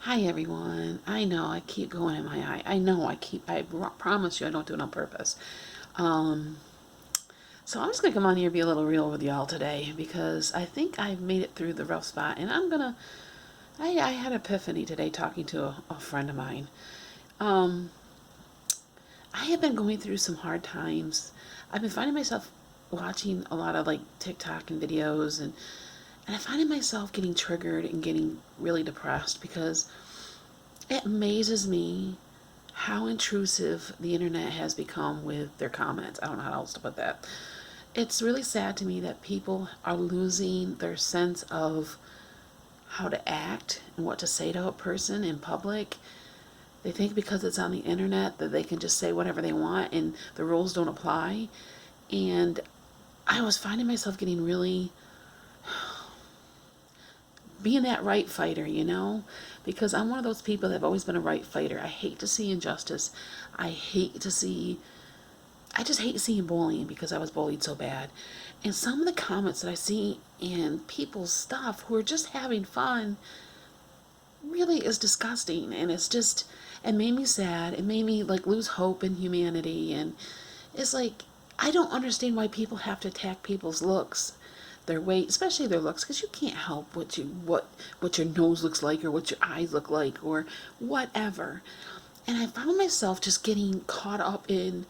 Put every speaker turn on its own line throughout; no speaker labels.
Hi everyone. I know I keep going in my eye. Promise you I don't do it on purpose. Um, so I'm just gonna come on here and be a little real with y'all today because I think I've made it through the rough spot and I had an epiphany today talking to a friend of mine. Um, I have been going through some hard times. I've been finding myself watching a lot of like TikTok and videos and I find myself getting triggered and getting really depressed because it amazes me how intrusive the internet has become with their comments. I don't know how else to put that. It's really sad to me that people are losing their sense of how to act and what to say to a person in public. They think because it's on the internet that they can just say whatever they want and the rules don't apply. And I was finding myself getting really being that right fighter, because I'm one of those people that have always been a right fighter. I hate to see injustice. I hate to see I just hate seeing bullying because I was bullied so bad. And some of the comments that I see in people's stuff who are just having fun really is disgusting. And it made me sad. It made me like lose hope in humanity. And it's like, I don't understand why people have to attack people's looks, their weight, especially their looks, because you can't help what your nose looks like or what your eyes look like or whatever. And I found myself just getting caught up in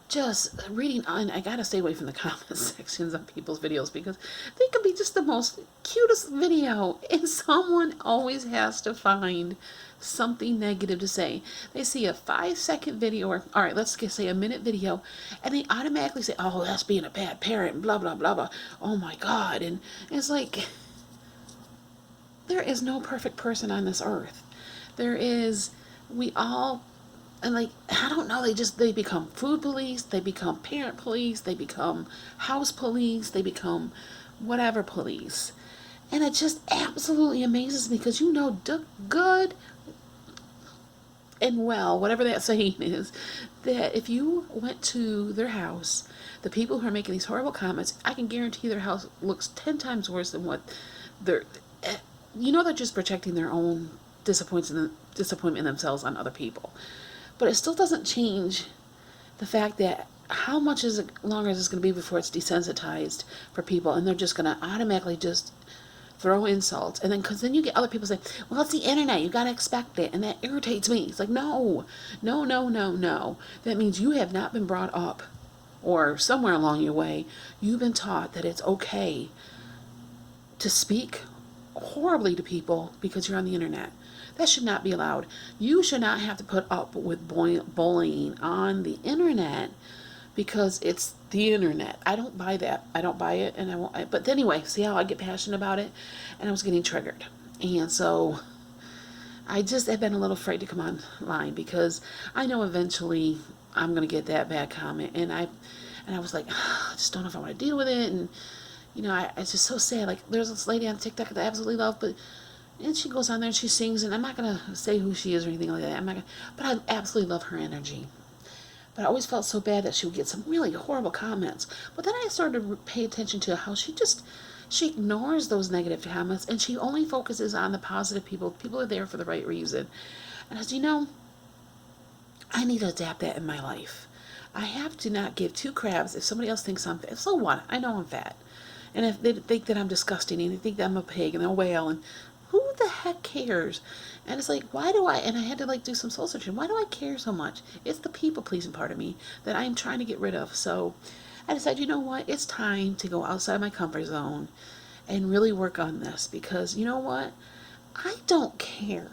just reading on. I gotta stay away from the comment sections on people's videos because they can be just the most cutest video and someone always has to find something negative to say. They see a 5 second video, or all right, let's say a minute video, and they automatically say, oh, that's being a bad parent, blah blah blah blah, oh my god. And it's like, there is no perfect person on this earth. There is, we all, and like, I don't know, they become food police, they become parent police, they become house police, they become whatever police. And it just absolutely amazes me because good and well, whatever that saying is, that if you went to their house, the people who are making these horrible comments, I can guarantee their house looks 10 times worse than what they're, they're just projecting their own disappointment in themselves on other people. But it still doesn't change the fact that how much is it longer is this going to be before it's desensitized for people, and they're just going to automatically just throw insults. And then because then you get other people say, well, it's the internet, you got to expect it, and that irritates me. It's like, no, no, no, no, no. That means you have not been brought up, or somewhere along your way you've been taught that it's okay to speak horribly to people because you're on the internet. That should not be allowed. You should not have to put up with bullying on the internet because it's the internet. I don't buy that. I don't buy it, and I won't. But anyway, see how I get passionate about it, and I was getting triggered, and so I just have been a little afraid to come online because I know eventually I'm gonna get that bad comment, and I was like, I just don't know if I want to deal with it, and it's just so sad. Like, there's this lady on TikTok that I absolutely love, and she goes on there and she sings, and I'm not gonna say who she is or anything like that. I'm not gonna, but I absolutely love her energy. But I always felt so bad that she would get some really horrible comments. But then I started to pay attention to how she ignores those negative comments and she only focuses on the positive people. People are there for the right reason. And as you know, I need to adapt that in my life. I have to not give two crabs if somebody else thinks I'm fat. So what? I know I'm fat. And if they think that I'm disgusting and they think that I'm a pig and a whale, and who the heck cares? And it's like, why do I, and I had to like do some soul searching. Why do I care so much? It's the people pleasing part of me that I'm trying to get rid of. So I decided, you know what? It's time to go outside my comfort zone and really work on this because you know what? I don't care.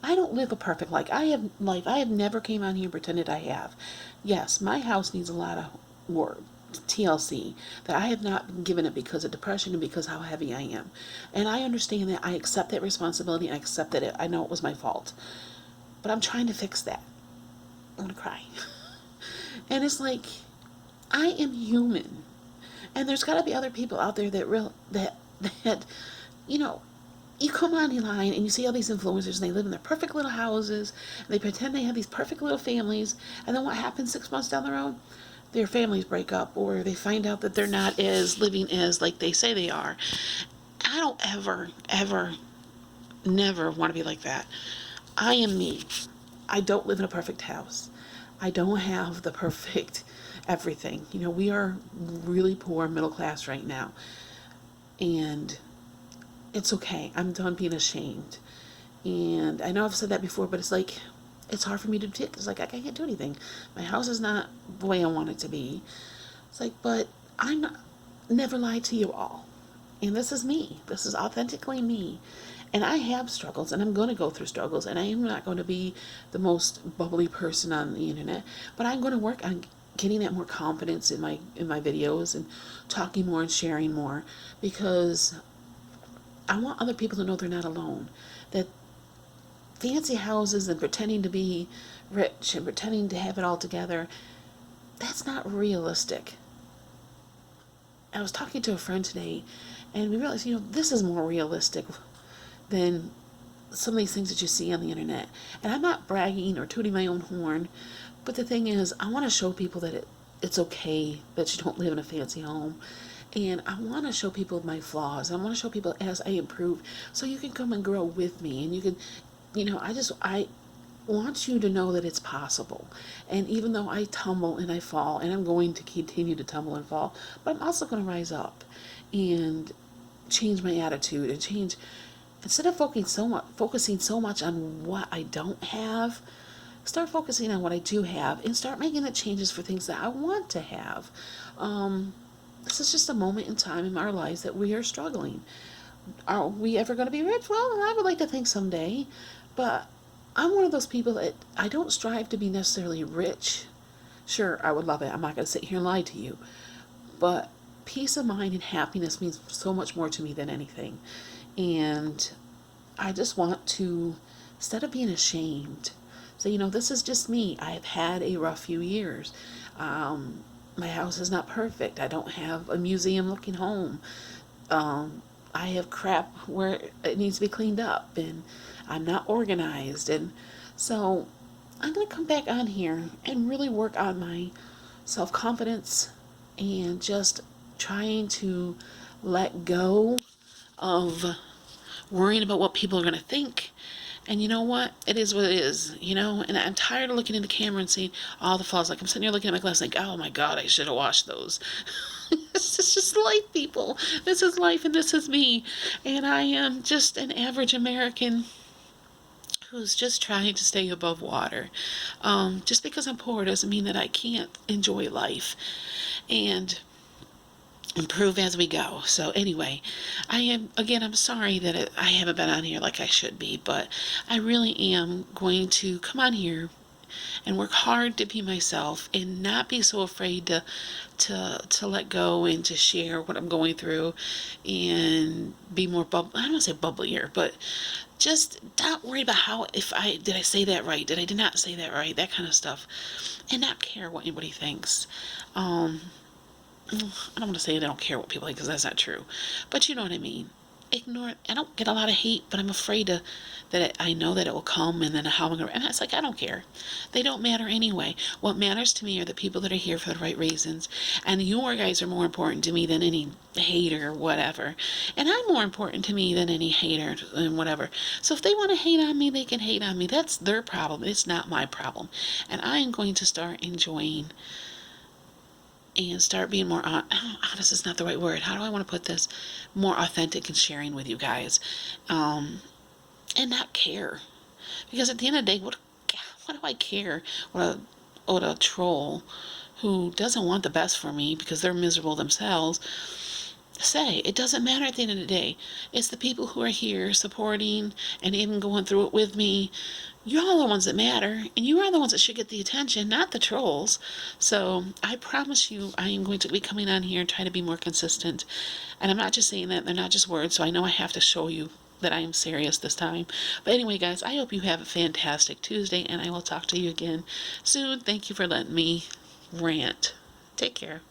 I don't live a perfect life. I have never came on here and pretended I have. Yes, my house needs a lot of work. TLC, that I have not been given it because of depression and because how heavy I am. And I understand that. I accept that responsibility. I accept that I know it was my fault. But I'm trying to fix that. I'm going to cry. And it's like, I am human. And there's got to be other people out there that you know, you come online and you see all these influencers and they live in their perfect little houses and they pretend they have these perfect little families, and then what happens 6 months down the road? Their families break up or they find out that they're not as living as like they say they are. I don't ever never want to be like that. I am me. I don't live in a perfect house. I don't have the perfect everything. You know, we are really poor middle class right now. And it's okay. I'm done being ashamed. And I know I've said that before, but it's like, it's hard for me to do. It's like, I can't do anything. My house is not the way I want it to be. It's like, but I'm not, never lied to you all. And this is me. This is authentically me. And I have struggles, and I'm going to go through struggles, and I am not going to be the most bubbly person on the internet, but I'm going to work on getting that more confidence in my videos and talking more and sharing more, because I want other people to know they're not alone. That fancy houses and pretending to be rich and pretending to have it all together, that's not realistic. I was talking to a friend today, and we realized, this is more realistic than some of these things that you see on the internet. And I'm not bragging or tooting my own horn, but the thing is, I want to show people that it's okay that you don't live in a fancy home. And I want to show people my flaws. I want to show people as I improve, so you can come and grow with me. And you can, I want you to know that it's possible. And even though I tumble and I fall, and I'm going to continue to tumble and fall, but I'm also going to rise up and change my attitude and change. Instead of focusing so much on what I don't have, start focusing on what I do have, and start making the changes for things that I want to have. This is just a moment in time in our lives that we are struggling. Are we ever going to be rich? Well, I would like to think someday, but I'm one of those people that I don't strive to be necessarily rich. Sure, I would love it. I'm not going to sit here and lie to you, but peace of mind and happiness means so much more to me than anything. And I just want to, instead of being ashamed, say, this is just me. I've had a rough few years. My house is not perfect. I don't have a museum looking home. I have crap where it needs to be cleaned up, and I'm not organized. And so I'm going to come back on here and really work on my self-confidence and just trying to let go of worrying about what people are going to think. And you know what? It is what it is, And I'm tired of looking in the camera and seeing all the flaws. Like, I'm sitting here looking at my glass like, oh my God, I should have washed those. This is just life, people. This is life, and this is me. And I am just an average American who's just trying to stay above water. Just because I'm poor doesn't mean that I can't enjoy life and improve as we go. So anyway, I'm sorry that I haven't been on here like I should be, but I really am going to come on here and work hard to be myself and not be so afraid to let go and to share what I'm going through and be more I don't want to say bubblier, but just not worry about did I say that right? Did I not say that right? That kind of stuff. And not care what anybody thinks. I don't want to say I don't care what people think, because that's not true. But you know what I mean. Ignore it. I don't get a lot of hate, but I'm afraid I know that it will come, and then how I'm going to... And it's like, I don't care. They don't matter anyway. What matters to me are the people that are here for the right reasons. And you guys are more important to me than any hater or whatever. And I'm more important to me than any hater and whatever. So if they want to hate on me, they can hate on me. That's their problem. It's not my problem. And I am going to start enjoying and start being more honest is not the right word. How do I want to put this? More authentic and sharing with you guys, and not care, because at the end of the day, what do I care what a troll who doesn't want the best for me because they're miserable themselves say? It doesn't matter at the end of the day. It's the people who are here supporting and even going through it with me. You're all the ones that matter, and you are the ones that should get the attention, not the trolls. So I promise you, I am going to be coming on here and trying to be more consistent. And I'm not just saying that, they're not just words, so I know I have to show you that I am serious this time. But anyway, guys, I hope you have a fantastic Tuesday, and I will talk to you again soon. Thank you for letting me rant. Take care.